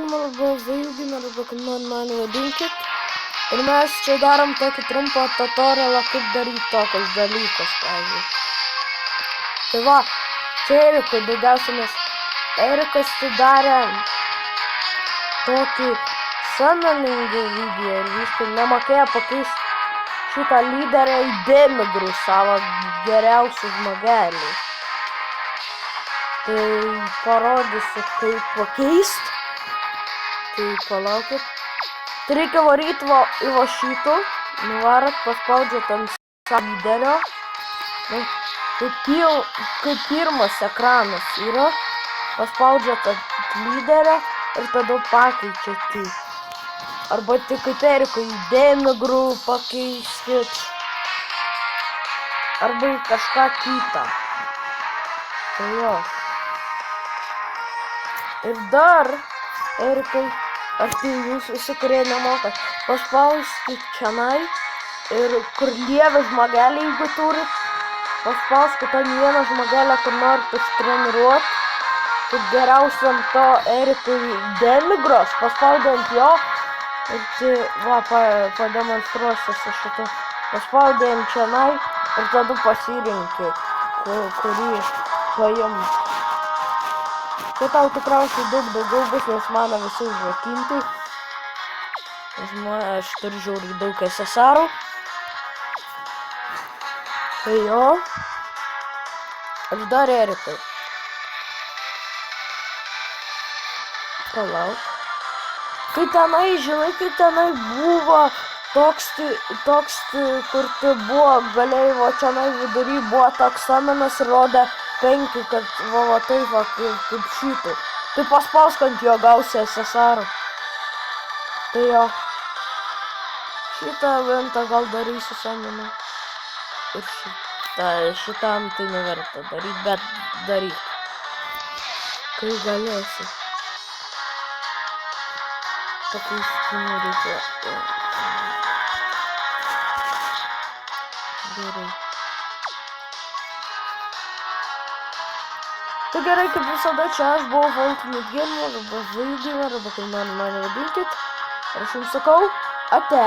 galima arba Vildina, arba kaip man vadinkit. Ir mes čia darom tokį trumpą tutorialą, kaip daryti tokius dalykus, pavyzdžiui. Tai va, čia Erikui daugiausiai, nes Erikas tai darė tokį sąmoningų video ir viską nemokėjo pakeisti šitą lyderę į Demigrų, savo geriausių žmogelį. Tai parodysiu, kaip pakeisti. Tai palaukit. Tai reikia varyti į va šitų, nuvarat, paspaudžiat ant lyderio. Kaip pirmas ekranas yra, paspaudžiat ant lyderio ir tada pakeičiat jį. Arba tik kaip Erikui į Demigrų pakeiskit. Arba į kažką kitą. Tai jo. Ir dar, Erikai, ar tai jūs visi, kurie nemokat, paspauskit čianai ir kur lievę žmogelį, jeigu turit, paspauskit ant vieną žmogelę, kur norit ištreniruot, kaip geriausiam to Erikui Demigros, paspaudant jo, ir tai, va, pademonstruosiu su šitu, paspaudant čianai ir tada pasirinkit, kurį paimt. Čia tau tikriausiai daug daugiau bus, nes mano visi užrakinti. Nes aš turiu žiauriai daug SSR-ų. Tai jo. Aš dar Erikai. Palauk. Kai tenai, žinai, kai tenai buvo toks, kur tai buvo, galėjai, va čianai vidury buvo toks samenas, rodė 5, kad va taip va, kaip šitų. Tai paspausk ant jo, gausi SSR. Tai jo. Šitą eventą gal darysiu sameną. Ir šitam tai neverta daryt, bet daryk. Kai galėsi. Pakeiskime reikia. Gerai. Tai gerai, kaip visada, čia aš buvau Ultimate Gamer, arba Vildina, arba kaip mane vadinkit. Ir aš jums sakau, ate.